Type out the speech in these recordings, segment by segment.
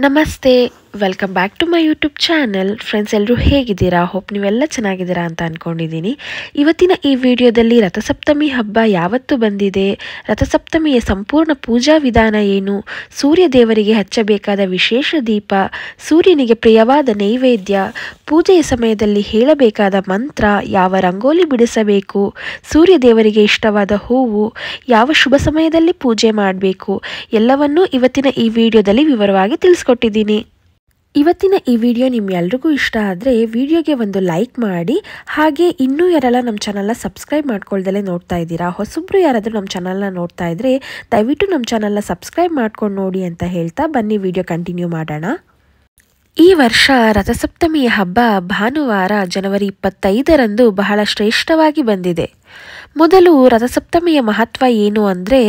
ನಮಸ್ತೆ, welcome back to my YouTube channel. Friends, ಎಲ್ಲರೂ ಹೇಗಿದ್ದೀರಾ? ಹೋಪ್ ನೀವೆಲ್ಲ ಚೆನ್ನಾಗಿದ್ದೀರಾ ಅಂತ ಅಂದ್ಕೊಂಡಿದ್ದೀನಿ. ಇವತ್ತಿನ ಈ ವಿಡಿಯೋದಲ್ಲಿ ರಥಸಪ್ತಮಿ ಹಬ್ಬ ಯಾವತ್ತು ಬಂದಿದೆ, ರಥಸಪ್ತಮಿಯ ಸಂಪೂರ್ಣ ಪೂಜಾ ವಿಧಾನ ಏನು, ಸೂರ್ಯ ದೇವರಿಗೆ ಹಚ್ಚಬೇಕಾದ ವಿಶೇಷ ದೀಪ, ಸೂರ್ಯನಿಗೆ ಪ್ರಿಯವಾದ ನೈವೇದ್ಯ, ಪೂಜೆಯ ಸಮಯದಲ್ಲಿ ಹೇಳಬೇಕಾದ ಮಂತ್ರ, ಯಾವ ರಂಗೋಲಿ ಬಿಡಿಸಬೇಕು, ಸೂರ್ಯ ದೇವರಿಗೆ ಇಷ್ಟವಾದ ಹೂವು, ಯಾವ ಶುಭ ಸಮಯದಲ್ಲಿ ಪೂಜೆ ಮಾಡಬೇಕು, ಎಲ್ಲವನ್ನೂ ಇವತ್ತಿನ ಈ ವಿಡಿಯೋದಲ್ಲಿ ವಿವರವಾಗಿ ತಿಳಿಸ್ಕೊಟ್ಟಿದ್ದೀನಿ. ಇವತ್ತಿನ ಈ ವಿಡಿಯೋ ನಿಮ್ಮೆಲ್ರಿಗೂ ಇಷ್ಟ ಆದರೆ ವಿಡಿಯೋಗೆ ಒಂದು ಲೈಕ್ ಮಾಡಿ. ಹಾಗೆ ಇನ್ನೂ ಯಾರೆಲ್ಲ ನಮ್ಮ ಚಾನಲ್ನ ಸಬ್ಸ್ಕ್ರೈಬ್ ಮಾಡ್ಕೊಳ್ದಲೇ ನೋಡ್ತಾ ಇದ್ದೀರಾ, ಹೊಸಬ್ರು ಯಾರಾದರೂ ನಮ್ಮ ಚಾನಲ್ನ ನೋಡ್ತಾ ಇದ್ರೆ ದಯವಿಟ್ಟು ನಮ್ಮ ಚಾನಲ್ನ ಸಬ್ಸ್ಕ್ರೈಬ್ ಮಾಡ್ಕೊಂಡು ನೋಡಿ ಅಂತ ಹೇಳ್ತಾ ಬನ್ನಿ ವಿಡಿಯೋ ಕಂಟಿನ್ಯೂ ಮಾಡೋಣ. ಈ ವರ್ಷ ರಥಸಪ್ತಮಿಯ ಹಬ್ಬ ಭಾನುವಾರ ಜನವರಿ 25ರಂದು ಬಹಳ ಶ್ರೇಷ್ಠವಾಗಿ ಬಂದಿದೆ. ಮೊದಲು ರಥಸಪ್ತಮಿಯ ಮಹತ್ವ ಏನು ಅಂದರೆ,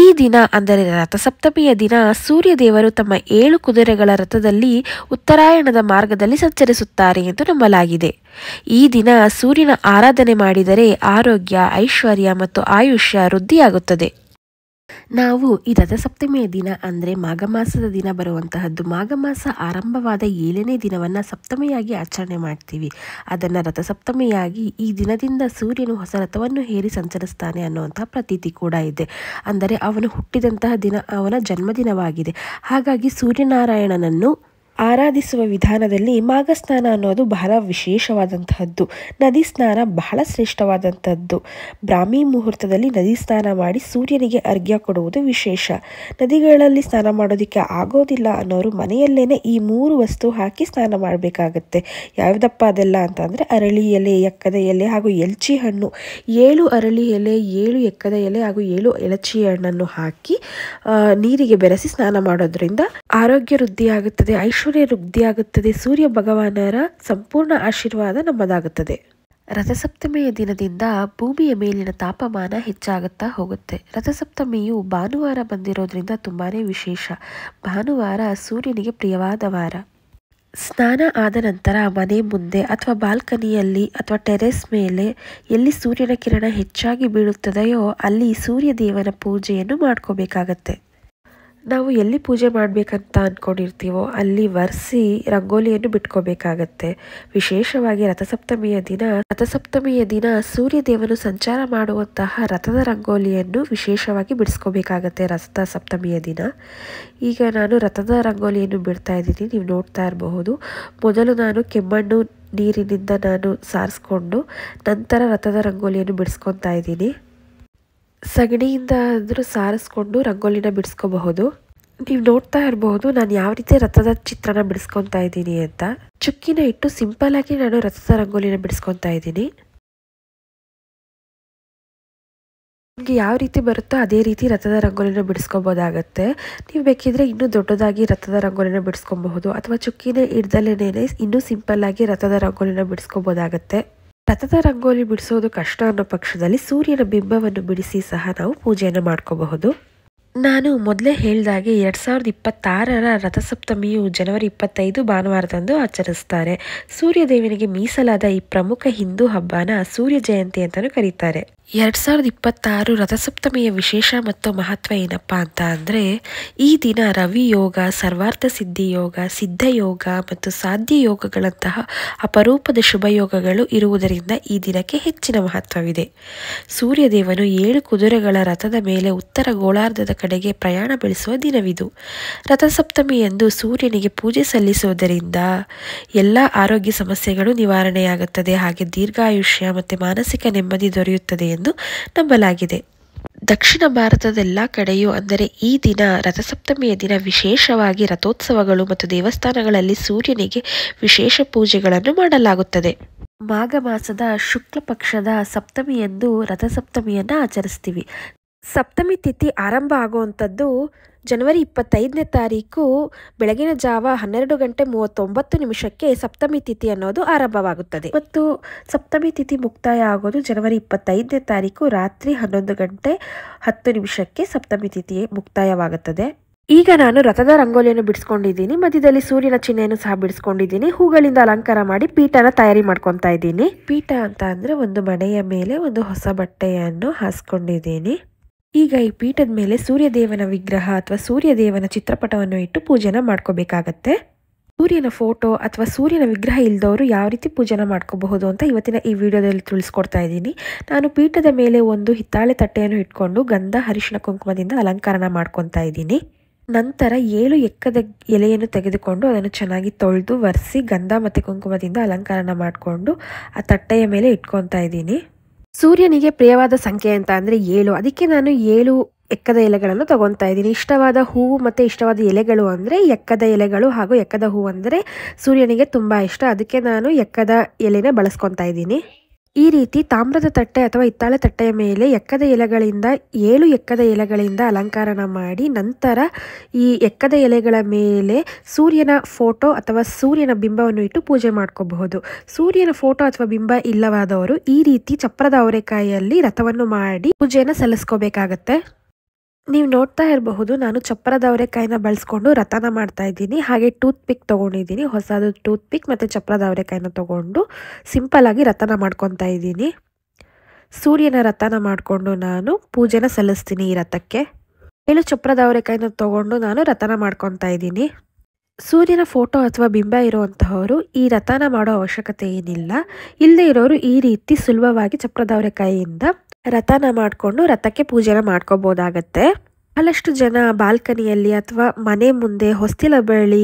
ಈ ದಿನ ಅಂದರೆ ರಥಸಪ್ತಮಿಯ ದಿನ ಸೂರ್ಯ ದೇವರು ತಮ್ಮ 7 ಕುದುರೆಗಳ ರಥದಲ್ಲಿ ಉತ್ತರಾಯಣದ ಮಾರ್ಗದಲ್ಲಿ ಸಂಚರಿಸುತ್ತಾರೆ ಎಂದು ನಂಬಲಾಗಿದೆ. ಈ ದಿನ ಸೂರ್ಯನ ಆರಾಧನೆ ಮಾಡಿದರೆ ಆರೋಗ್ಯ, ಐಶ್ವರ್ಯ ಮತ್ತು ಆಯುಷ್ಯ ವೃದ್ಧಿಯಾಗುತ್ತದೆ. ನಾವು ಈ ರಥಸಪ್ತಮಿಯ ದಿನ ಅಂದರೆ ಮಾಘ ಮಾಸದ ದಿನ ಬರುವಂತಹದ್ದು, ಮಾಘ ಮಾಸ ಆರಂಭವಾದ 7ನೇ ದಿನವನ್ನು ಸಪ್ತಮಿಯಾಗಿ ಆಚರಣೆ ಮಾಡ್ತೀವಿ. ಅದನ್ನು ರಥಸಪ್ತಮಿಯಾಗಿ ಈ ದಿನದಿಂದ ಸೂರ್ಯನು ಹೊಸ ರಥವನ್ನು ಹೇರಿ ಸಂಚರಿಸ್ತಾನೆ ಅನ್ನುವಂತಹ ಪ್ರತೀತಿ ಕೂಡ ಇದೆ. ಅಂದರೆ ಅವನು ಹುಟ್ಟಿದಂತಹ ದಿನ ಅವನ ಜನ್ಮದಿನವಾಗಿದೆ. ಹಾಗಾಗಿ ಸೂರ್ಯನಾರಾಯಣನನ್ನು ಆರಾಧಿಸುವ ವಿಧಾನದಲ್ಲಿ ಮಾಘ ಸ್ನಾನ ಅನ್ನೋದು ಬಹಳ ವಿಶೇಷವಾದಂತಹದ್ದು. ನದಿ ಸ್ನಾನ ಬಹಳ ಶ್ರೇಷ್ಠವಾದಂಥದ್ದು. ಬ್ರಾಹ್ಮಿ ಮುಹೂರ್ತದಲ್ಲಿ ನದಿ ಸ್ನಾನ ಮಾಡಿ ಸೂರ್ಯನಿಗೆ ಅರ್ಘ್ಯ ಕೊಡುವುದು ವಿಶೇಷ. ನದಿಗಳಲ್ಲಿ ಸ್ನಾನ ಮಾಡೋದಕ್ಕೆ ಆಗೋದಿಲ್ಲ ಅನ್ನೋರು ಮನೆಯಲ್ಲೇನೆ ಈ 3 ವಸ್ತು ಹಾಕಿ ಸ್ನಾನ ಮಾಡಬೇಕಾಗತ್ತೆ. ಯಾವುದಪ್ಪ ಅದೆಲ್ಲ ಅಂತ ಅಂದರೆ ಅರಳಿ ಎಲೆ, ಎಕ್ಕದ ಎಲೆ ಹಾಗೂ ಎಲಚಿ ಹಣ್ಣು. 7 ಅರಳಿ ಎಲೆ, 7 ಎಕ್ಕದ ಎಲೆ ಹಾಗೂ 7 ಎಲಚಿ ಹಣ್ಣನ್ನು ಹಾಕಿ ನೀರಿಗೆ ಬೆರೆಸಿ ಸ್ನಾನ ಮಾಡೋದ್ರಿಂದ ಆರೋಗ್ಯ ವೃದ್ಧಿಯಾಗುತ್ತದೆ, ಐಶ್ವರ್ಯ ವೃದ್ಧಿಯಾಗುತ್ತದೆ, ಸೂರ್ಯ ಭಗವಾನರ ಸಂಪೂರ್ಣ ಆಶೀರ್ವಾದ ನಮ್ಮದಾಗುತ್ತದೆ. ರಥಸಪ್ತಮಿಯ ದಿನದಿಂದ ಭೂಮಿಯ ಮೇಲಿನ ತಾಪಮಾನ ಹೆಚ್ಚಾಗುತ್ತಾ ಹೋಗುತ್ತೆ. ರಥಸಪ್ತಮಿಯು ಭಾನುವಾರ ಬಂದಿರೋದ್ರಿಂದ ತುಂಬಾನೇ ವಿಶೇಷ. ಭಾನುವಾರ ಸೂರ್ಯನಿಗೆ ಪ್ರಿಯವಾದ ವಾರ. ಸ್ನಾನ ಆದ ನಂತರ ಮನೆ ಮುಂದೆ ಅಥವಾ ಬಾಲ್ಕನಿಯಲ್ಲಿ ಅಥವಾ ಟೆರೆಸ್ ಮೇಲೆ ಎಲ್ಲಿ ಸೂರ್ಯನ ಕಿರಣ ಹೆಚ್ಚಾಗಿ ಬೀಳುತ್ತದೆಯೋ ಅಲ್ಲಿ ಸೂರ್ಯ ದೇವನ ಪೂಜೆಯನ್ನು ಮಾಡ್ಕೋಬೇಕಾಗತ್ತೆ. ನಾವು ಎಲ್ಲಿ ಪೂಜೆ ಮಾಡಬೇಕಂತ ಅಂದ್ಕೊಂಡಿರ್ತೀವೋ ಅಲ್ಲಿ ಒರೆಸಿ ರಂಗೋಲಿಯನ್ನು ಬಿಟ್ಕೋಬೇಕಾಗತ್ತೆ. ವಿಶೇಷವಾಗಿ ರಥಸಪ್ತಮಿಯ ದಿನ ಸೂರ್ಯ ದೇವನು ಸಂಚಾರ ಮಾಡುವಂತಹ ರಥದ ರಂಗೋಲಿಯನ್ನು ವಿಶೇಷವಾಗಿ ಬಿಡಿಸ್ಕೋಬೇಕಾಗತ್ತೆ ರಥಸಪ್ತಮಿಯ ದಿನ. ಈಗ ನಾನು ರಥದ ರಂಗೋಲಿಯನ್ನು ಬಿಡ್ತಾ ಇದ್ದೀನಿ, ನೀವು ನೋಡ್ತಾ ಇರಬಹುದು. ಮೊದಲು ನಾನು ಕೆಮ್ಮಣ್ಣು ನೀರಿನಿಂದ ನಾನು ಸಾರಿಸ್ಕೊಂಡು ನಂತರ ರಥದ ರಂಗೋಲಿಯನ್ನು ಬಿಡಿಸ್ಕೊತಾ ಇದ್ದೀನಿ. ಸಗಣಿಯಿಂದ ಆದರೂ ಸಾರಿಸ್ಕೊಂಡು ರಂಗೋಲಿನ ಬಿಡಿಸ್ಕೋಬಹುದು. ನೀವು ನೋಡ್ತಾ ಇರಬಹುದು ನಾನು ಯಾವ ರೀತಿ ರಥದ ಚಿತ್ರನ ಬಿಡಿಸ್ಕೊತಾ ಇದ್ದೀನಿ ಅಂತ. ಚುಕ್ಕಿನ ಇಟ್ಟು ಸಿಂಪಲ್ ಆಗಿ ನಾನು ರಥದ ರಂಗೋಲಿನ ಬಿಡಿಸ್ಕೊತಾ ಇದ್ದೀನಿ. ನಿಮಗೆ ಯಾವ ರೀತಿ ಬರುತ್ತೋ ಅದೇ ರೀತಿ ರಥದ ರಂಗೋಲಿನ ಬಿಡಿಸ್ಕೊಬೋದಾಗತ್ತೆ. ನೀವು ಬೇಕಿದ್ರೆ ಇನ್ನೂ ದೊಡ್ಡದಾಗಿ ರಥದ ರಂಗೋಲಿನ ಬಿಡಿಸ್ಕೊಬಹುದು ಅಥವಾ ಚುಕ್ಕಿನ ಹಿಡ್ದಲೇನೆ ಇನ್ನೂ ಸಿಂಪಲ್ ಆಗಿ ರಥದ ರಂಗೋಲಿನ ಬಿಡಿಸ್ಕೊಬೋದಾಗತ್ತೆ. ರಥದ ರಂಗೋಲಿ ಬಿಡಿಸೋದು ಕಷ್ಟ ಅನ್ನೋ ಪಕ್ಷದಲ್ಲಿ ಸೂರ್ಯನ ಬಿಂಬವನ್ನು ಬಿಡಿಸಿ ಸಹ ನಾವು ಪೂಜೆಯನ್ನು ಮಾಡ್ಕೋಬಹುದು. ನಾನು ಮೊದಲೇ ಹೇಳಿದಾಗೆ 2026ರ ರಥಸಪ್ತಮಿಯು ಜನವರಿ 25 ಭಾನುವಾರದಂದು ಆಚರಿಸ್ತಾರೆ. ಸೂರ್ಯ ದೇವನಿಗೆ ಮೀಸಲಾದ ಈ ಪ್ರಮುಖ ಹಿಂದೂ ಹಬ್ಬನ ಸೂರ್ಯ ಜಯಂತಿ ಅಂತಲೂ ಕರೀತಾರೆ. 2026 ರಥಸಪ್ತಮಿಯ ವಿಶೇಷ ಮತ್ತು ಮಹತ್ವ ಏನಪ್ಪಾ ಅಂತ ಅಂದರೆ, ಈ ದಿನ ರವಿ ಯೋಗ, ಸರ್ವಾರ್ಥ ಸಿದ್ಧಿ ಯೋಗ, ಸಿದ್ಧ ಯೋಗ ಮತ್ತು ಸಾಧ್ಯ ಯೋಗಗಳಂತಹ ಅಪರೂಪದ ಶುಭ ಯೋಗಗಳು ಇರುವುದರಿಂದ ಈ ದಿನಕ್ಕೆ ಹೆಚ್ಚಿನ ಮಹತ್ವವಿದೆ. ಸೂರ್ಯ ದೇವನು 7 ಕುದುರೆಗಳ ರಥದ ಮೇಲೆ ಉತ್ತರ ಗೋಳಾರ್ಧದ ಕಡೆಗೆ ಪ್ರಯಾಣ ಬೆಳೆಸುವ ದಿನವಿದು. ರಥಸಪ್ತಮಿಯಂದು ಸೂರ್ಯನಿಗೆ ಪೂಜೆ ಸಲ್ಲಿಸುವುದರಿಂದ ಎಲ್ಲ ಆರೋಗ್ಯ ಸಮಸ್ಯೆಗಳು ನಿವಾರಣೆಯಾಗುತ್ತದೆ, ಹಾಗೆ ದೀರ್ಘಾಯುಷ್ಯ ಮತ್ತು ಮಾನಸಿಕ ನೆಮ್ಮದಿ ದೊರೆಯುತ್ತದೆ ಎಂದು ನಂಬಲಾಗಿದೆ. ದಕ್ಷಿಣ ಭಾರತದೆಲ್ಲ ಕಡೆಯೂ ಅಂದರೆ ಈ ದಿನ ರಥಸಪ್ತಮಿಯ ದಿನ ವಿಶೇಷವಾಗಿ ರಥೋತ್ಸವಗಳು ಮತ್ತು ದೇವಸ್ಥಾನಗಳಲ್ಲಿ ಸೂರ್ಯನಿಗೆ ವಿಶೇಷ ಪೂಜೆಗಳನ್ನು ಮಾಡಲಾಗುತ್ತದೆ. ಮಾಘ ಮಾಸದ ಶುಕ್ಲ ಪಕ್ಷದ ಸಪ್ತಮಿಯಂದು ರಥಸಪ್ತಮಿಯನ್ನು ಆಚರಿಸ್ತೀವಿ. ಸಪ್ತಮಿ ತಿಥಿ ಆರಂಭ ಆಗುವಂಥದ್ದು ಜನವರಿ 25ನೇ ತಾರೀಕು ಬೆಳಗಿನ ಜಾವ 12:39 ಸಪ್ತಮಿ ತಿಥಿ ಅನ್ನೋದು ಆರಂಭವಾಗುತ್ತದೆ ಮತ್ತು ಸಪ್ತಮಿ ತಿಥಿ ಮುಕ್ತಾಯ ಆಗೋದು ಜನವರಿ 25ನೇ ತಾರೀಕು ರಾತ್ರಿ 11:10 ಸಪ್ತಮಿ ತಿಥಿ ಮುಕ್ತಾಯವಾಗುತ್ತದೆ. ಈಗ ನಾನು ರಥದ ರಂಗೋಲಿಯನ್ನು ಬಿಡಿಸ್ಕೊಂಡಿದ್ದೀನಿ, ಮಧ್ಯದಲ್ಲಿ ಸೂರ್ಯನ ಚಿಹ್ನೆಯನ್ನು ಸಹ ಬಿಡಿಸ್ಕೊಂಡಿದ್ದೀನಿ. ಹೂಗಳಿಂದ ಅಲಂಕಾರ ಮಾಡಿ ಪೀಠನ ತಯಾರಿ ಮಾಡ್ಕೊತಾ ಇದ್ದೀನಿ. ಪೀಠ ಅಂತ ಅಂದರೆ ಒಂದು ಮಣೆಯ ಮೇಲೆ ಒಂದು ಹೊಸ ಬಟ್ಟೆಯನ್ನು ಹಾಸ್ಕೊಂಡಿದ್ದೀನಿ. ಈಗ ಈ ಪೀಠದ ಮೇಲೆ ಸೂರ್ಯದೇವನ ವಿಗ್ರಹ ಅಥವಾ ಸೂರ್ಯದೇವನ ಚಿತ್ರಪಟವನ್ನು ಇಟ್ಟು ಪೂಜೆನ ಮಾಡ್ಕೋಬೇಕಾಗತ್ತೆ. ಸೂರ್ಯನ ಫೋಟೋ ಅಥವಾ ಸೂರ್ಯನ ವಿಗ್ರಹ ಇಲ್ದವರು ಯಾವ ರೀತಿ ಪೂಜೆನ ಮಾಡ್ಕೋಬಹುದು ಅಂತ ಇವತ್ತಿನ ಈ ವಿಡಿಯೋದಲ್ಲಿ ತಿಳಿಸ್ಕೊಡ್ತಾ ಇದ್ದೀನಿ. ನಾನು ಪೀಠದ ಮೇಲೆ ಒಂದು ಹಿತ್ತಾಳೆ ತಟ್ಟೆಯನ್ನು ಇಟ್ಕೊಂಡು ಗಂಧ ಅರಿಶಿಣ ಕುಂಕುಮದಿಂದ ಅಲಂಕಾರನ ಮಾಡ್ಕೊತಾ ಇದ್ದೀನಿ. ನಂತರ 7 ಎಕ್ಕದ ಎಲೆಯನ್ನು ತೆಗೆದುಕೊಂಡು ಅದನ್ನು ಚೆನ್ನಾಗಿ ತೊಳೆದು ಒರೆಸಿ ಗಂಧ ಮತ್ತು ಕುಂಕುಮದಿಂದ ಅಲಂಕಾರನ ಮಾಡಿಕೊಂಡು ಆ ತಟ್ಟೆಯ ಮೇಲೆ ಇಟ್ಕೊತಾ ಇದ್ದೀನಿ. ಸೂರ್ಯನಿಗೆ ಪ್ರಿಯವಾದ ಸಂಖ್ಯೆ ಅಂತ ಅಂದರೆ 7. ಅದಕ್ಕೆ ನಾನು 7 ಎಕ್ಕದ ಎಲೆಗಳನ್ನು ತಗೊತಾ ಇದ್ದೀನಿ. ಇಷ್ಟವಾದ ಹೂವು ಮತ್ತು ಇಷ್ಟವಾದ ಎಲೆಗಳು ಅಂದರೆ ಎಕ್ಕದ ಎಲೆಗಳು ಹಾಗೂ ಎಕ್ಕದ ಹೂವು ಅಂದರೆ ಸೂರ್ಯನಿಗೆ ತುಂಬ ಇಷ್ಟ. ಅದಕ್ಕೆ ನಾನು ಎಕ್ಕದ ಎಲೆನೇ ಬಳಸ್ಕೊತಾ ಇದ್ದೀನಿ. ಈ ರೀತಿ ತಾಮ್ರದ ತಟ್ಟೆ ಅಥವಾ ಹಿತ್ತಾಳೆ ತಟ್ಟೆಯ ಮೇಲೆ 7 ಎಕ್ಕದ ಎಲೆಗಳಿಂದ ಅಲಂಕಾರನ ಮಾಡಿ ನಂತರ ಈ ಎಕ್ಕದ ಎಲೆಗಳ ಮೇಲೆ ಸೂರ್ಯನ ಫೋಟೋ ಅಥವಾ ಸೂರ್ಯನ ಬಿಂಬವನ್ನು ಇಟ್ಟು ಪೂಜೆ ಮಾಡ್ಕೋಬಹುದು. ಸೂರ್ಯನ ಫೋಟೋ ಅಥವಾ ಬಿಂಬ ಇಲ್ಲವಾದವರು ಈ ರೀತಿ ಚಪ್ರದ ಅವರೆಕಾಯಿಯಲ್ಲಿ ರಥವನ್ನು ಮಾಡಿ ಪೂಜೆನ ಸಲ್ಲಿಸ್ಕೋಬೇಕಾಗತ್ತೆ. ನೀವು ನೋಡ್ತಾ ಇರಬಹುದು, ನಾನು ಚಪ್ಪರದ ಅವರೆಕಾಯಿನ ಬಳಸ್ಕೊಂಡು ರಥನ ಮಾಡ್ತಾ ಇದ್ದೀನಿ. ಹಾಗೆ ಟೂತ್ ಪಿಕ್ ತೊಗೊಂಡಿದ್ದೀನಿ, ಹೊಸದು ಟೂತ್ ಪಿಕ್ ಮತ್ತು ಚಪ್ಪರದ ಅವರೆಕಾಯಿನ ತೊಗೊಂಡು ಸಿಂಪಲ್ ಆಗಿ ರಥನ ಮಾಡ್ಕೊತಾ ಇದ್ದೀನಿ. ಸೂರ್ಯನ ರಥನ ಮಾಡಿಕೊಂಡು ನಾನು ಪೂಜೆನ ಸಲ್ಲಿಸ್ತೀನಿ. ಈ ರಥಕ್ಕೆ 7 ಚಪ್ಪರದ ಅವರೆಕಾಯಿನ ತೊಗೊಂಡು ನಾನು ರಥನ ಮಾಡ್ಕೊತಾ ಇದ್ದೀನಿ. ಸೂರ್ಯನ ಫೋಟೋ ಅಥವಾ ಬಿಂಬ ಇರುವಂತಹವರು ಈ ರಥನ ಮಾಡೋ ಅವಶ್ಯಕತೆ ಏನಿಲ್ಲ. ಇಲ್ಲದೆ ಇರೋರು ಈ ರೀತಿ ಸುಲಭವಾಗಿ ಚಪ್ಪರದ ಅವರೆಕಾಯಿಯಿಂದ ರಥನ ಮಾಡಿಕೊಂಡು ರಥಕ್ಕೆ ಪೂಜೆನ ಮಾಡ್ಕೋಬೋದಾಗತ್ತೆ. ಬಹಳಷ್ಟು ಜನ ಬಾಲ್ಕನಿಯಲ್ಲಿ ಅಥವಾ ಮನೆ ಮುಂದೆ ಹೊಸ್ತಿಲ ಬಳಿ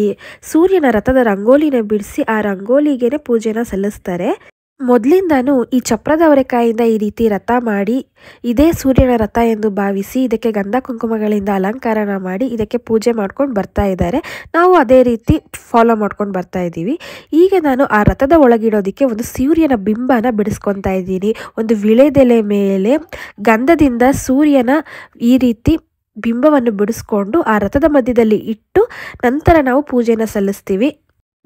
ಸೂರ್ಯನ ರಥದ ರಂಗೋಲಿನ ಬಿಡಿಸಿ ಆ ರಂಗೋಲಿಗೆನೆ ಪೂಜೆನ ಸಲ್ಲಿಸ್ತಾರೆ. ಮೊದಲಿಂದಾನು ಈ ಚಪ್ರದ ಅವರೆಕಾಯಿಂದ ಈ ರೀತಿ ರಥ ಮಾಡಿ ಇದೇ ಸೂರ್ಯನ ರಥ ಎಂದು ಭಾವಿಸಿ ಇದಕ್ಕೆ ಗಂಧ ಕುಂಕುಮಗಳಿಂದ ಅಲಂಕಾರನ ಮಾಡಿ ಇದಕ್ಕೆ ಪೂಜೆ ಮಾಡ್ಕೊಂಡು ಬರ್ತಾ ಇದ್ದಾರೆ. ನಾವು ಅದೇ ರೀತಿ ಫಾಲೋ ಮಾಡ್ಕೊಂಡು ಬರ್ತಾ ಇದ್ದೀವಿ. ಈಗ ನಾನು ಆ ರಥದ ಒಳಗಿಡೋದಕ್ಕೆ ಒಂದು ಸೂರ್ಯನ ಬಿಂಬನ ಬಿಡಿಸ್ಕೊತಾ ಇದ್ದೀನಿ. ಒಂದು ವಿಳೆದೆಲೆ ಮೇಲೆ ಗಂಧದಿಂದ ಸೂರ್ಯನ ಈ ರೀತಿ ಬಿಂಬವನ್ನು ಬಿಡಿಸ್ಕೊಂಡು ಆ ರಥದ ಮಧ್ಯದಲ್ಲಿ ಇಟ್ಟು ನಂತರ ನಾವು ಪೂಜೆನ ಸಲ್ಲಿಸ್ತೀವಿ.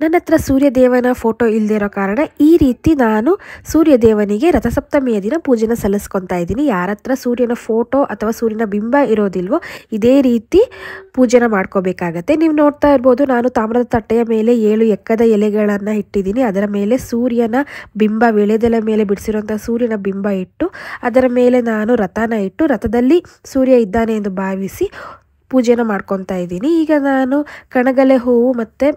ನನ್ನ ಹತ್ರ ಸೂರ್ಯದೇವನ ಫೋಟೋ ಇಲ್ಲದೆ ಇರೋ ಕಾರಣ ಈ ರೀತಿ ನಾನು ಸೂರ್ಯದೇವನಿಗೆ ರಥಸಪ್ತಮಿಯ ದಿನ ಪೂಜೆನ ಸಲ್ಲಿಸ್ಕೊತಾ ಇದ್ದೀನಿ. ಯಾರ ಹತ್ರ ಸೂರ್ಯನ ಫೋಟೋ ಅಥವಾ ಸೂರ್ಯನ ಬಿಂಬ ಇರೋದಿಲ್ವೋ ಇದೇ ರೀತಿ ಪೂಜೆನ ಮಾಡ್ಕೋಬೇಕಾಗತ್ತೆ. ನೀವು ನೋಡ್ತಾ ಇರ್ಬೋದು, ನಾನು ತಾಮ್ರದ ತಟ್ಟೆಯ ಮೇಲೆ 7 ಎಕ್ಕದ ಎಲೆಗಳನ್ನು ಇಟ್ಟಿದ್ದೀನಿ. ಅದರ ಮೇಲೆ ಸೂರ್ಯನ ಬಿಂಬ ವಿಳೆದೆಲೆ ಮೇಲೆ ಬಿಡಿಸಿರುವಂಥ ಸೂರ್ಯನ ಬಿಂಬ ಇಟ್ಟು ಅದರ ಮೇಲೆ ನಾನು ರಥನ ಇಟ್ಟು ರಥದಲ್ಲಿ ಸೂರ್ಯ ಇದ್ದಾನೆ ಎಂದು ಭಾವಿಸಿ ಪೂಜೆನ ಮಾಡ್ಕೊತಾ ಇದ್ದೀನಿ. ಈಗ ನಾನು ಕಣಗಲೆ ಹೂವು ಮತ್ತು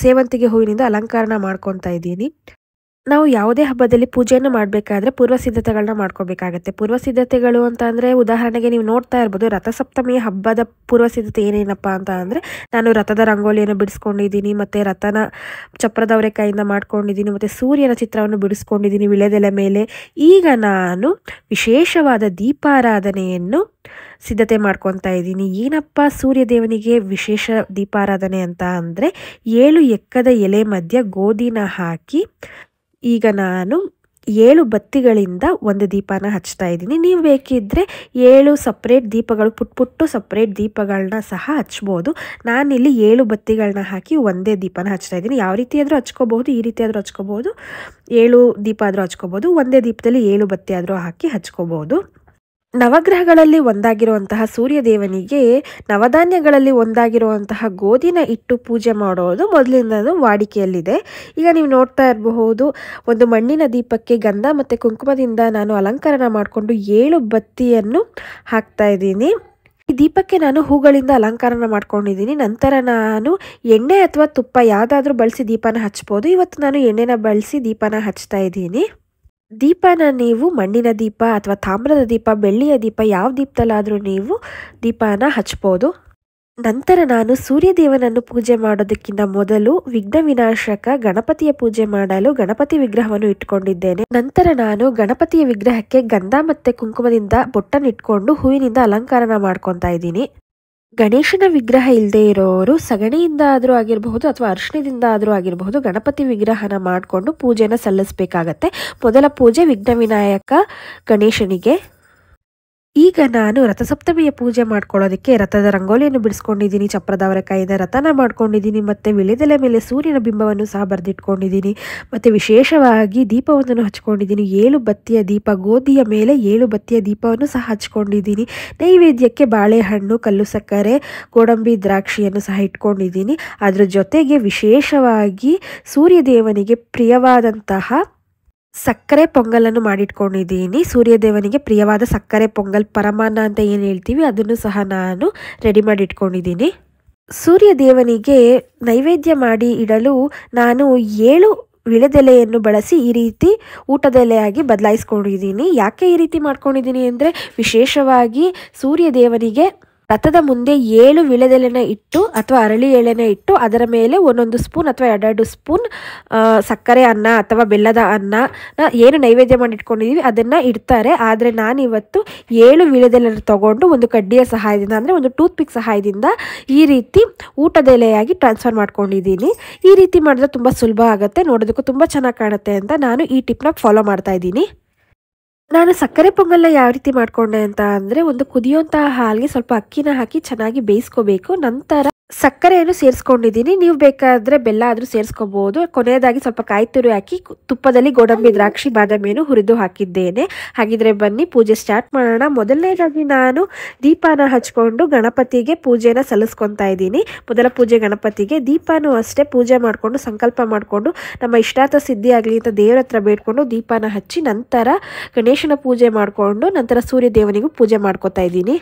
ಸೇವಂತಿಗೆ ಹೂವಿನಿಂದ ಅಲಂಕಾರನ ಮಾಡ್ಕೊತಾ ಇದ್ದೀನಿ. ನಾವು ಯಾವುದೇ ಹಬ್ಬದಲ್ಲಿ ಪೂಜೆಯನ್ನು ಮಾಡಬೇಕಾದ್ರೆ ಪೂರ್ವ ಸಿದ್ಧತೆಗಳನ್ನ ಮಾಡ್ಕೋಬೇಕಾಗತ್ತೆ. ಪೂರ್ವ ಸಿದ್ಧತೆಗಳು ಅಂತ ಅಂದರೆ ಉದಾಹರಣೆಗೆ ನೀವು ನೋಡ್ತಾ ಇರ್ಬೋದು, ರಥಸಪ್ತಮಿಯ ಹಬ್ಬದ ಪೂರ್ವ ಸಿದ್ಧತೆ ಏನೇನಪ್ಪ ಅಂತ ಅಂದರೆ ನಾನು ರಥದ ರಂಗೋಲಿಯನ್ನು ಬಿಡಿಸ್ಕೊಂಡಿದ್ದೀನಿ, ಮತ್ತು ರಥನ ಚಪ್ರದ ಅವರೆಕಾಯಿಂದ ಮಾಡ್ಕೊಂಡಿದ್ದೀನಿ, ಮತ್ತು ಸೂರ್ಯನ ಚಿತ್ರವನ್ನು ಬಿಡಿಸ್ಕೊಂಡಿದ್ದೀನಿ ವಿಳೆದೆಲೆ ಮೇಲೆ. ಈಗ ನಾನು ವಿಶೇಷವಾದ ದೀಪಾರಾಧನೆಯನ್ನು ಸಿದ್ಧತೆ ಮಾಡ್ಕೊತಾ ಇದ್ದೀನಿ. ಏನಪ್ಪ ಸೂರ್ಯದೇವನಿಗೆ ವಿಶೇಷ ದೀಪಾರಾಧನೆ ಅಂತ ಅಂದರೆ 7 ಎಕ್ಕದ ಎಲೆ ಮಧ್ಯ ಗೋಧಿನ ಹಾಕಿ ಈಗ ನಾನು 7 ಬತ್ತಿಗಳಿಂದ ಒಂದು ದೀಪನ ಹಚ್ತಾ ಇದ್ದೀನಿ. ನೀವು ಬೇಕಿದ್ದರೆ 7 ಸಪ್ರೇಟ್ ದೀಪಗಳು ಪುಟ್ಟು ಸಪ್ರೇಟ್ ದೀಪಗಳನ್ನ ಸಹ ಹಚ್ಬೋದು. ನಾನಿಲ್ಲಿ 7 ಬತ್ತಿಗಳನ್ನ ಹಾಕಿ ಒಂದೇ ದೀಪನ ಹಚ್ತಾ ಇದ್ದೀನಿ. ಯಾವ ರೀತಿ ಆದರೂ ಹಚ್ಕೋಬಹುದು, ಈ ರೀತಿ ಆದರೂ ಹಚ್ಕೋಬಹುದು, 7 ದೀಪ ಆದರೂ ಹಚ್ಕೋಬಹುದು, ಒಂದೇ ದೀಪದಲ್ಲಿ 7 ಬತ್ತಿ ಆದರೂ ಹಾಕಿ ಹಚ್ಕೋಬಹುದು. ನವಗ್ರಹಗಳಲ್ಲಿ ಒಂದಾಗಿರುವಂತಹ ಸೂರ್ಯದೇವನಿಗೆ ನವಧಾನ್ಯಗಳಲ್ಲಿ ಒಂದಾಗಿರುವಂತಹ ಗೋಧಿನ ಇಟ್ಟು ಪೂಜೆ ಮಾಡೋದು ಮೊದಲಿಂದಲೂ ವಾಡಿಕೆಯಲ್ಲಿದೆ. ಈಗ ನೀವು ನೋಡ್ತಾ ಇರಬಹುದು, ಒಂದು ಮಣ್ಣಿನ ದೀಪಕ್ಕೆ ಗಂಧ ಮತ್ತು ಕುಂಕುಮದಿಂದ ನಾನು ಅಲಂಕಾರನ ಮಾಡಿಕೊಂಡು 7 ಬತ್ತಿಯನ್ನು ಹಾಕ್ತಾ ಇದ್ದೀನಿ. ಈ ದೀಪಕ್ಕೆ ನಾನು ಹೂಗಳಿಂದ ಅಲಂಕಾರನ ಮಾಡ್ಕೊಂಡಿದ್ದೀನಿ. ನಂತರ ನಾನು ಎಣ್ಣೆ ಅಥವಾ ತುಪ್ಪ ಯಾವುದಾದ್ರೂ ಬಳಸಿ ದೀಪನ ಹಚ್ಬೋದು. ಇವತ್ತು ನಾನು ಎಣ್ಣೆನ ಬಳಸಿ ದೀಪನ ಹಚ್ತಾ ಇದ್ದೀನಿ. ದೀಪನ ನೀವು ಮಣ್ಣಿನ ದೀಪ ಅಥವಾ ತಾಮ್ರದ ದೀಪ, ಬೆಳ್ಳಿಯ ದೀಪ, ಯಾವ ದೀಪದಲ್ಲಾದರೂ ನೀವು ದೀಪನ ಹಚ್ಬೋದು. ನಂತರ ನಾನು ಸೂರ್ಯದೇವನನ್ನು ಪೂಜೆ ಮಾಡೋದಕ್ಕಿಂತ ಮೊದಲು ವಿಘ್ನ ವಿನಾಶಕ ಗಣಪತಿಯ ಪೂಜೆ ಮಾಡಲು ಗಣಪತಿ ವಿಗ್ರಹವನ್ನು ಇಟ್ಕೊಂಡಿದ್ದೇನೆ. ನಂತರ ನಾನು ಗಣಪತಿಯ ವಿಗ್ರಹಕ್ಕೆ ಗಂಧ ಮತ್ತು ಕುಂಕುಮದಿಂದ ಬೊಟ್ಟನ್ನು ಇಟ್ಕೊಂಡು ಹೂವಿನಿಂದ ಅಲಂಕಾರನ ಮಾಡ್ಕೊತಾ ಇದ್ದೀನಿ. ಗಣೇಶನ ವಿಗ್ರಹ ಇಲ್ಲದೆ ಇರೋರು ಸಗಣಿಯಿಂದ ಆದರೂ ಆಗಿರಬಹುದು ಅಥವಾ ಅರಿಶಿಣದಿಂದ ಆದರೂ ಆಗಿರಬಹುದು ಗಣಪತಿ ವಿಗ್ರಹನ ಮಾಡಿಕೊಂಡು ಪೂಜೆನ ಸಲ್ಲಿಸಬೇಕಾಗತ್ತೆ. ಮೊದಲ ಪೂಜೆ ವಿಘ್ನ ವಿನಾಯಕ ಗಣೇಶನಿಗೆ. ಈಗ ನಾನು ರಥಸಪ್ತಮಿಯ ಪೂಜೆ ಮಾಡ್ಕೊಳ್ಳೋದಕ್ಕೆ ರಥದ ರಂಗೋಲಿಯನ್ನು ಬಿಡಿಸ್ಕೊಂಡಿದ್ದೀನಿ, ಚಪ್ರದ ಅವರೆಕಾಯಿಂದ ರಥನ ಮಾಡ್ಕೊಂಡಿದ್ದೀನಿ, ಮತ್ತು ವಿಳೆದೆಲೆ ಮೇಲೆ ಸೂರ್ಯನ ಬಿಂಬವನ್ನು ಸಹ ಬರೆದಿಟ್ಕೊಂಡಿದ್ದೀನಿ, ಮತ್ತು ವಿಶೇಷವಾಗಿ ದೀಪವನ್ನು ಹಚ್ಕೊಂಡಿದ್ದೀನಿ. 7 ಬತ್ತಿಯ ದೀಪ, ಗೋಧಿಯ ಮೇಲೆ 7 ಬತ್ತಿಯ ದೀಪವನ್ನು ಸಹ ಹಚ್ಕೊಂಡಿದ್ದೀನಿ. ನೈವೇದ್ಯಕ್ಕೆ ಬಾಳೆಹಣ್ಣು, ಕಲ್ಲು ಸಕ್ಕರೆ, ಗೋಡಂಬಿ, ದ್ರಾಕ್ಷಿಯನ್ನು ಸಹ ಇಟ್ಕೊಂಡಿದ್ದೀನಿ. ಅದರ ಜೊತೆಗೆ ವಿಶೇಷವಾಗಿ ಸೂರ್ಯದೇವನಿಗೆ ಪ್ರಿಯವಾದಂತಹ ಸಕ್ಕರೆ ಪೊಂಗಲನ್ನು ಮಾಡಿಟ್ಕೊಂಡಿದ್ದೀನಿ. ಸೂರ್ಯದೇವನಿಗೆ ಪ್ರಿಯವಾದ ಸಕ್ಕರೆ ಪೊಂಗಲ್ ಪರಮಾನ್ನ ಅಂತ ಏನು ಹೇಳ್ತೀವಿ ಅದನ್ನು ಸಹ ನಾನು ರೆಡಿ ಮಾಡಿ ಇಟ್ಕೊಂಡಿದ್ದೀನಿ. ಸೂರ್ಯದೇವನಿಗೆ ನೈವೇದ್ಯ ಮಾಡಿ ಇಡಲು ನಾನು 7 ವಿಳೆದೆಲೆಯನ್ನು ಬಳಸಿ ಈ ರೀತಿ ಊಟದೆಲೆಯಾಗಿ ಬದಲಾಯಿಸ್ಕೊಂಡಿದ್ದೀನಿ. ಯಾಕೆ ಈ ರೀತಿ ಮಾಡ್ಕೊಂಡಿದ್ದೀನಿ ಅಂದರೆ, ವಿಶೇಷವಾಗಿ ಸೂರ್ಯದೇವನಿಗೆ ರಥದ ಮುಂದೆ 7 ವಿಳೆದೆಲೆನ ಇಟ್ಟು ಅಥವಾ ಅರಳಿ ಎಳೆನ ಇಟ್ಟು ಅದರ ಮೇಲೆ 1 ಸ್ಪೂನ್ ಅಥವಾ 2 ಸ್ಪೂನ್ ಸಕ್ಕರೆ ಅನ್ನ ಅಥವಾ ಬೆಲ್ಲದ ಅನ್ನ ಏನು ನೈವೇದ್ಯ ಮಾಡಿಟ್ಕೊಂಡಿದ್ದೀವಿ ಅದನ್ನು ಇಡ್ತಾರೆ. ಆದರೆ ನಾನಿವತ್ತು 7 ವಿಳೆದೆಲೆ ತಗೊಂಡು ಒಂದು ಕಡ್ಡಿಯ ಸಹಾಯದಿಂದ ಅಂದರೆ ಒಂದು ಟೂತ್ ಪಿಕ್ ಸಹಾಯದಿಂದ ಈ ರೀತಿ ಊಟದೆಲೆಯಾಗಿ ಟ್ರಾನ್ಸ್ಫರ್ ಮಾಡ್ಕೊಂಡಿದ್ದೀನಿ. ಈ ರೀತಿ ಮಾಡಿದ್ರೆ ತುಂಬ ಸುಲಭ ಆಗುತ್ತೆ, ನೋಡೋದಕ್ಕೂ ತುಂಬ ಚೆನ್ನಾಗಿ ಕಾಣುತ್ತೆ ಅಂತ ನಾನು ಈ ಟಿಪ್ನ ಫಾಲೋ ಮಾಡ್ತಾ ಇದ್ದೀನಿ. ನಾನು ಸಕ್ಕರೆ ಪೊಂಗಲ್ನ ಯಾವ ರೀತಿ ಮಾಡಿಕೊಂಡೆ ಅಂತ ಅಂದರೆ, ಒಂದು ಕುದಿಯುವಂತಹ ಹಾಲಿಗೆ ಸ್ವಲ್ಪ ಅಕ್ಕಿನ ಹಾಕಿ ಚೆನ್ನಾಗಿ ಬೇಯಿಸ್ಕೋಬೇಕು. ನಂತರ ಸಕ್ಕರೆಯನ್ನು ಸೇರಿಸ್ಕೊಂಡಿದ್ದೀನಿ. ನೀವು ಬೇಕಾದರೆ ಬೆಲ್ಲ ಆದರೂ ಸೇರಿಸ್ಕೋಬಹುದು. ಕೊನೆಯದಾಗಿ ಸ್ವಲ್ಪ ಕಾಯಿ ತುರಿ ಹಾಕಿ ತುಪ್ಪದಲ್ಲಿ ಗೋಡಂಬಿ, ದ್ರಾಕ್ಷಿ, ಬಾದಾಮಿಯನ್ನು ಹುರಿದು ಹಾಕಿದ್ದೇನೆ. ಹಾಗಿದ್ರೆ ಬನ್ನಿ ಪೂಜೆ ಸ್ಟಾರ್ಟ್ ಮಾಡೋಣ. ಮೊದಲನೇದಾಗಿ ನಾನು ದೀಪನ ಹಚ್ಕೊಂಡು ಗಣಪತಿಗೆ ಪೂಜೆನ ಸಲ್ಲಿಸ್ಕೊತಾ ಇದ್ದೀನಿ. ಮೊದಲ ಪೂಜೆ ಗಣಪತಿಗೆ. ದೀಪನೂ ಅಷ್ಟೇ ಪೂಜೆ ಮಾಡಿಕೊಂಡು ಸಂಕಲ್ಪ ಮಾಡಿಕೊಂಡು ನಮ್ಮ ಇಷ್ಟಾರ್ಥ ಸಿದ್ಧಿ ಆಗಲಿ ಅಂತ ದೇವರ ಹತ್ರ ಬೇಡ್ಕೊಂಡು ದೀಪನ ಹಚ್ಚಿ ನಂತರ ಗಣೇಶನ ಪೂಜೆ ಮಾಡಿಕೊಂಡು ನಂತರ ಸೂರ್ಯದೇವನಿಗೂ ಪೂಜೆ ಮಾಡ್ಕೊತಾ ಇದ್ದೀನಿ.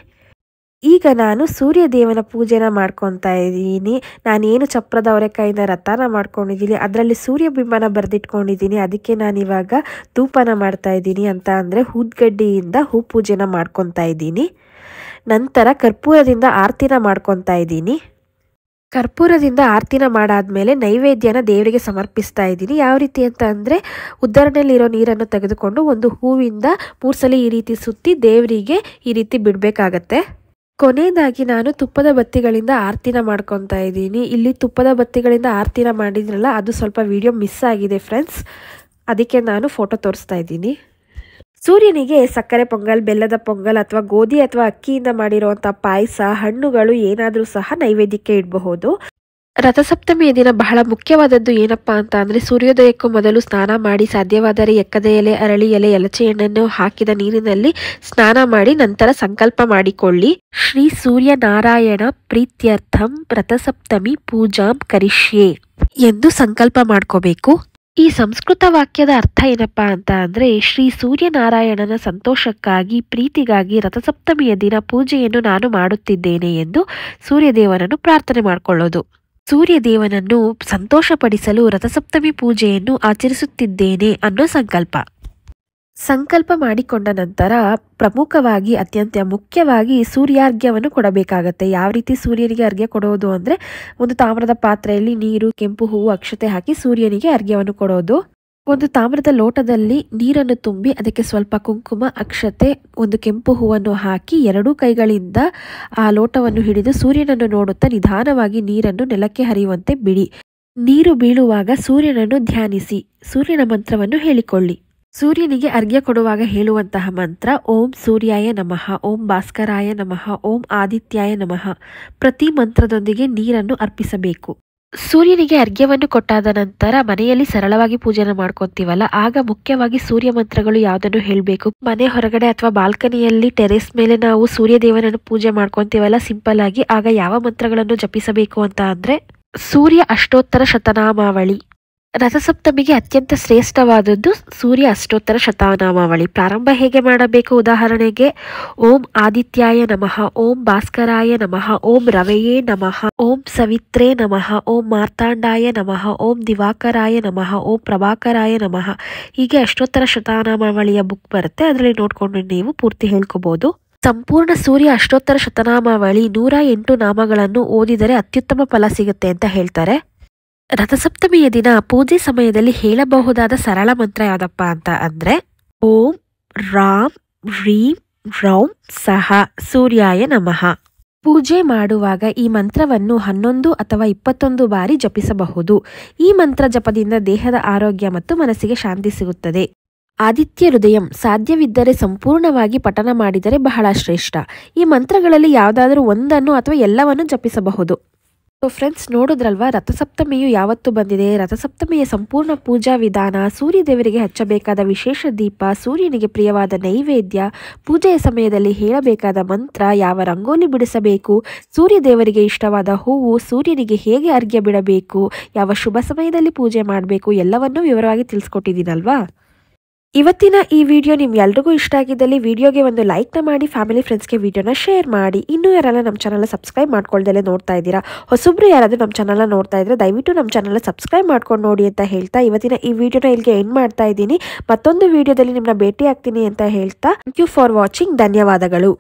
ಈಗ ನಾನು ಸೂರ್ಯದೇವನ ಪೂಜೆನ ಮಾಡ್ಕೊತಾ ಇದ್ದೀನಿ. ನಾನೇನು ಚಪ್ರದ ಅವರೆಕಾಯಿಂದ ರಥನ ಮಾಡ್ಕೊಂಡಿದ್ದೀನಿ, ಅದರಲ್ಲಿ ಸೂರ್ಯಬಿಂಬನ ಬರೆದಿಟ್ಕೊಂಡಿದ್ದೀನಿ. ಅದಕ್ಕೆ ನಾನಿವಾಗ ಧೂಪನ ಮಾಡ್ತಾ ಇದ್ದೀನಿ. ಅಂತ ಅಂದರೆ ಊದ್ಗಡ್ಡಿಯಿಂದ ಹೂ ಪೂಜೆನ ಮಾಡ್ಕೊತಾ ಇದ್ದೀನಿ. ನಂತರ ಕರ್ಪೂರದಿಂದ ಆರತಿನ ಮಾಡ್ಕೊತಾ ಇದ್ದೀನಿ. ಕರ್ಪೂರದಿಂದ ಆರತಿನ ಮಾಡಾದ್ಮೇಲೆ ನೈವೇದ್ಯನ ದೇವರಿಗೆ ಸಮರ್ಪಿಸ್ತಾ ಇದ್ದೀನಿ. ಯಾವ ರೀತಿ ಅಂತ ಅಂದರೆ, ಉದ್ದರಣೆಯಲ್ಲಿರೋ ನೀರನ್ನು ತೆಗೆದುಕೊಂಡು ಒಂದು ಹೂವಿಂದ 3 ಸಲ ಈ ರೀತಿ ಸುತ್ತಿ ದೇವರಿಗೆ ಈ ರೀತಿ ಬಿಡಬೇಕಾಗತ್ತೆ. ಕೊನೆಯದಾಗಿ ನಾನು ತುಪ್ಪದ ಬತ್ತಿಗಳಿಂದ ಆರತಿನ ಮಾಡ್ಕೊತಾ ಇದ್ದೀನಿ. ಇಲ್ಲಿ ತುಪ್ಪದ ಬತ್ತಿಗಳಿಂದ ಆರತಿನ ಮಾಡಿದ್ರಲ್ಲ, ಅದು ಸ್ವಲ್ಪ ವಿಡಿಯೋ ಮಿಸ್ ಆಗಿದೆ ಫ್ರೆಂಡ್ಸ್, ಅದಕ್ಕೆ ನಾನು ಫೋಟೋ ತೋರಿಸ್ತಾ ಇದ್ದೀನಿ. ಸೂರ್ಯನಿಗೆ ಸಕ್ಕರೆ ಪೊಂಗಲ್, ಬೆಲ್ಲದ ಪೊಂಗಲ್ ಅಥವಾ ಗೋಧಿ ಅಥವಾ ಅಕ್ಕಿಯಿಂದ ಮಾಡಿರುವಂಥ ಪಾಯಸ, ಹಣ್ಣುಗಳು ಏನಾದರೂ ಸಹ ನೈವೇದ್ಯಕ್ಕೆ ಇಡಬಹುದು. ರಥಸಪ್ತಮಿಯ ದಿನ ಬಹಳ ಮುಖ್ಯವಾದದ್ದು ಏನಪ್ಪಾ ಅಂತ ಅಂದರೆ, ಸೂರ್ಯೋದಯಕ್ಕೂ ಮೊದಲು ಸ್ನಾನ ಮಾಡಿ ಸಾಧ್ಯವಾದರೆ ಎಕ್ಕದ ಎಲೆ, ಅರಳಿ ಎಲೆ, ಎಲಚಿ ಹಣ್ಣನ್ನು ಹಾಕಿದ ನೀರಿನಲ್ಲಿ ಸ್ನಾನ ಮಾಡಿ ನಂತರ ಸಂಕಲ್ಪ ಮಾಡಿಕೊಳ್ಳಿ. ಶ್ರೀ ಸೂರ್ಯನಾರಾಯಣ ಪ್ರೀತ್ಯರ್ಥಂ ರಥಸಪ್ತಮಿ ಪೂಜಾಂ ಕರಿಷ್ಯೆ ಎಂದು ಸಂಕಲ್ಪ ಮಾಡ್ಕೋಬೇಕು. ಈ ಸಂಸ್ಕೃತ ವಾಕ್ಯದ ಅರ್ಥ ಏನಪ್ಪಾ ಅಂತ ಅಂದರೆ, ಶ್ರೀ ಸೂರ್ಯನಾರಾಯಣನ ಸಂತೋಷಕ್ಕಾಗಿ, ಪ್ರೀತಿಗಾಗಿ ರಥಸಪ್ತಮಿಯ ದಿನ ಪೂಜೆಯನ್ನು ನಾನು ಮಾಡುತ್ತಿದ್ದೇನೆ ಎಂದು ಸೂರ್ಯದೇವನನ್ನು ಪ್ರಾರ್ಥನೆ ಮಾಡಿಕೊಳ್ಳೋದು. ಸೂರ್ಯದೇವನನ್ನು ಸಂತೋಷಪಡಿಸಲು ರಥಸಪ್ತಮಿ ಪೂಜೆಯನ್ನು ಆಚರಿಸುತ್ತಿದ್ದೇನೆ ಅನ್ನೋ ಸಂಕಲ್ಪ ಮಾಡಿಕೊಂಡ ನಂತರ ಪ್ರಮುಖವಾಗಿ ಅತ್ಯಂತ ಮುಖ್ಯವಾಗಿ ಸೂರ್ಯಾರ್ಘ್ಯವನ್ನು ಕೊಡಬೇಕಾಗತ್ತೆ. ಯಾವ ರೀತಿ ಸೂರ್ಯನಿಗೆ ಅರ್ಘ್ಯ ಕೊಡೋದು ಅಂದರೆ, ಒಂದು ತಾಮ್ರದ ಪಾತ್ರೆಯಲ್ಲಿ ನೀರು, ಕೆಂಪು ಹೂವು, ಅಕ್ಷತೆ ಹಾಕಿ ಸೂರ್ಯನಿಗೆ ಅರ್ಘ್ಯವನ್ನು ಕೊಡೋದು. ಒಂದು ತಾಮ್ರದ ಲೋಟದಲ್ಲಿ ನೀರನ್ನು ತುಂಬಿ ಅದಕ್ಕೆ ಸ್ವಲ್ಪ ಕುಂಕುಮ, ಅಕ್ಷತೆ, ಒಂದು ಕೆಂಪು ಹೂವನ್ನು ಹಾಕಿ 2 ಕೈಗಳಿಂದ ಆ ಲೋಟವನ್ನು ಹಿಡಿದು ಸೂರ್ಯನನ್ನು ನೋಡುತ್ತಾ ನಿಧಾನವಾಗಿ ನೀರನ್ನು ನೆಲಕ್ಕೆ ಹರಿಯುವಂತೆ ಬಿಡಿ. ನೀರು ಬೀಳುವಾಗ ಸೂರ್ಯನನ್ನು ಧ್ಯಾನಿಸಿ ಸೂರ್ಯನ ಮಂತ್ರವನ್ನು ಹೇಳಿಕೊಳ್ಳಿ. ಸೂರ್ಯನಿಗೆ ಅರ್ಘ್ಯ ಕೊಡುವಾಗ ಹೇಳುವಂತಹ ಮಂತ್ರ ಓಂ ಸೂರ್ಯಾಯ ನಮಃ, ಓಂ ಭಾಸ್ಕರಾಯ ನಮಃ, ಓಂ ಆದಿತ್ಯಾಯ ನಮಃ. ಪ್ರತಿ ಮಂತ್ರದೊಂದಿಗೆ ನೀರನ್ನು ಅರ್ಪಿಸಬೇಕು. ಸೂರ್ಯನಿಗೆ ಅರ್ಘ್ಯವನ್ನು ಕೊಟ್ಟಾದ ನಂತರ ಮನೆಯಲ್ಲಿ ಸರಳವಾಗಿ ಪೂಜೆನ ಮಾಡ್ಕೊಂತೀವಲ್ಲ, ಆಗ ಮುಖ್ಯವಾಗಿ ಸೂರ್ಯ ಮಂತ್ರಗಳು ಯಾವುದನ್ನು ಹೇಳಬೇಕು. ಮನೆ ಹೊರಗಡೆ ಅಥವಾ ಬಾಲ್ಕನಿಯಲ್ಲಿ ಟೆರೆಸ್ ಮೇಲೆ ನಾವು ಸೂರ್ಯದೇವನನ್ನು ಪೂಜೆ ಮಾಡ್ಕೊಂತೀವಲ್ಲ ಸಿಂಪಲ್ ಆಗಿ, ಆಗ ಯಾವ ಮಂತ್ರಗಳನ್ನು ಜಪಿಸಬೇಕು ಅಂತ ಅಂದರೆ, ಸೂರ್ಯ ಅಷ್ಟೋತ್ತರ ಶತನಾಮಾವಳಿ. ರಥಸಪ್ತಮಿಗೆ ಅತ್ಯಂತ ಶ್ರೇಷ್ಠವಾದದ್ದು ಸೂರ್ಯ ಅಷ್ಟೋತ್ತರ ಶತನಾಮಾವಳಿ. ಪ್ರಾರಂಭ ಹೇಗೆ ಮಾಡಬೇಕು? ಉದಾಹರಣೆಗೆ ಓಂ ಆದಿತ್ಯಾಯ ನಮಃ, ಓಂ ಭಾಸ್ಕರಾಯ ನಮಃ, ಓಂ ರವೆಯೇ ನಮಃ, ಓಂ ಸವಿತ್ರೇ ನಮಃ, ಓಂ ಮಾರ್ತಾಂಡಾಯ ನಮಃ, ಓಂ ದಿವಾಕರಾಯ ನಮಃ, ಓಂ ಪ್ರಭಾಕರಾಯ ನಮಃ. ಹೀಗೆ ಅಷ್ಟೋತ್ತರ ಶತನಾಮಾವಳಿಯ ಬುಕ್ ಬರುತ್ತೆ, ಅದರಲ್ಲಿ ನೋಡ್ಕೊಂಡು ನೀವು ಪೂರ್ತಿ ಹೇಳ್ಕೋಬಹುದು. ಸಂಪೂರ್ಣ ಸೂರ್ಯ ಅಷ್ಟೋತ್ತರ ಶತನಾಮಾವಳಿ 108 ನಾಮಗಳನ್ನು ಓದಿದರೆ ಅತ್ಯುತ್ತಮ ಫಲ ಸಿಗುತ್ತೆ ಅಂತ ಹೇಳ್ತಾರೆ. ರಥಸಪ್ತಮಿಯ ದಿನ ಪೂಜೆ ಸಮಯದಲ್ಲಿ ಹೇಳಬಹುದಾದ ಸರಳ ಮಂತ್ರ ಯಾವುದಪ್ಪ ಅಂತ ಅಂದರೆ, ಓಂ ರಾಮ್ ರೀಂ ರೌಂ ಸಹ ಸೂರ್ಯಾಯ ನಮಃ. ಪೂಜೆ ಮಾಡುವಾಗ ಈ ಮಂತ್ರವನ್ನು 11 ಅಥವಾ 21 ಬಾರಿ ಜಪಿಸಬಹುದು. ಈ ಮಂತ್ರ ಜಪದಿಂದ ದೇಹದ ಆರೋಗ್ಯ ಮತ್ತು ಮನಸ್ಸಿಗೆ ಶಾಂತಿ ಸಿಗುತ್ತದೆ. ಆದಿತ್ಯ ಹೃದಯಂ ಸಾಧ್ಯವಿದ್ದರೆ ಸಂಪೂರ್ಣವಾಗಿ ಪಠನ ಮಾಡಿದರೆ ಬಹಳ ಶ್ರೇಷ್ಠ. ಈ ಮಂತ್ರಗಳಲ್ಲಿ ಯಾವುದಾದರೂ ಒಂದನ್ನು ಅಥವಾ ಎಲ್ಲವನ್ನು ಜಪಿಸಬಹುದು. ಸೊ ಫ್ರೆಂಡ್ಸ್, ನೋಡಿದ್ರಲ್ವಾ ರಥಸಪ್ತಮಿಯು ಯಾವತ್ತು ಬಂದಿದೆ, ರಥಸಪ್ತಮಿಯ ಸಂಪೂರ್ಣ ಪೂಜಾ ವಿಧಾನ, ಸೂರ್ಯದೇವರಿಗೆ ಹಚ್ಚಬೇಕಾದ ವಿಶೇಷ ದೀಪ, ಸೂರ್ಯನಿಗೆ ಪ್ರಿಯವಾದ ನೈವೇದ್ಯ, ಪೂಜೆಯ ಸಮಯದಲ್ಲಿ ಹೇಳಬೇಕಾದ ಮಂತ್ರ, ಯಾವ ರಂಗೋಲಿ ಬಿಡಿಸಬೇಕು, ಸೂರ್ಯದೇವರಿಗೆ ಇಷ್ಟವಾದ ಹೂವು, ಸೂರ್ಯನಿಗೆ ಹೇಗೆ ಅರ್ಘ್ಯ ಬಿಡಬೇಕು, ಯಾವ ಶುಭ ಸಮಯದಲ್ಲಿ ಪೂಜೆ ಮಾಡಬೇಕು, ಎಲ್ಲವನ್ನೂ ವಿವರವಾಗಿ ತಿಳಿಸ್ಕೊಟ್ಟಿದ್ದೀನಲ್ವಾ. ಇವತ್ತಿನ ಈ ವಿಡಿಯೋ ನಿಮ್ಗೆಲ್ರಿಗೂ ಇಷ್ಟ ಆಗಿದ್ದಲ್ಲಿ ವಿಡಿಯೋಗೆ ಒಂದು ಲೈಕ್ನ ಮಾಡಿ ಫ್ಯಾಮಿಲಿ ಫ್ರೆಂಡ್ಸ್ಗೆ ವಿಡಿಯೋನ ಶೇರ್ ಮಾಡಿ. ಇನ್ನೂ ಯಾರೆಲ್ಲ ನಮ್ಮ ಚಾನಲ್ನ ಸಬ್ಸ್ಕ್ರೈಬ್ ಮಾಡ್ಕೊಳ್ದಲ್ಲೇ ನೋಡ್ತಾ ಇದ್ದೀರಾ, ಹೊಸಬ್ರು ಯಾರಾದರೂ ನಮ್ಮ ಚಾನಲ್ನ ನೋಡ್ತಾ ಇದ್ರೆ ದಯವಿಟ್ಟು ನಮ್ಮ ಚಾನಲ್ನ ಸಬ್ಸ್ಕ್ರೈಬ್ ಮಾಡ್ಕೊಂಡು ನೋಡಿ ಅಂತ ಹೇಳ್ತಾ ಇವತ್ತಿನ ಈ ವಿಡಿಯೋನ ಇಲ್ಲಿಗೆ ಎಂಡ್ ಮಾಡ್ತಾ ಇದ್ದೀನಿ. ಮತ್ತೊಂದು ವಿಡಿಯೋದಲ್ಲಿ ನಿಮ್ಮನ್ನ ಭೇಟಿ ಆಗ್ತೀನಿ ಅಂತ ಹೇಳ್ತಾ ಥ್ಯಾಂಕ್ ಯು ಫಾರ್ ವಾಚಿಂಗ್. ಧನ್ಯವಾದಗಳು.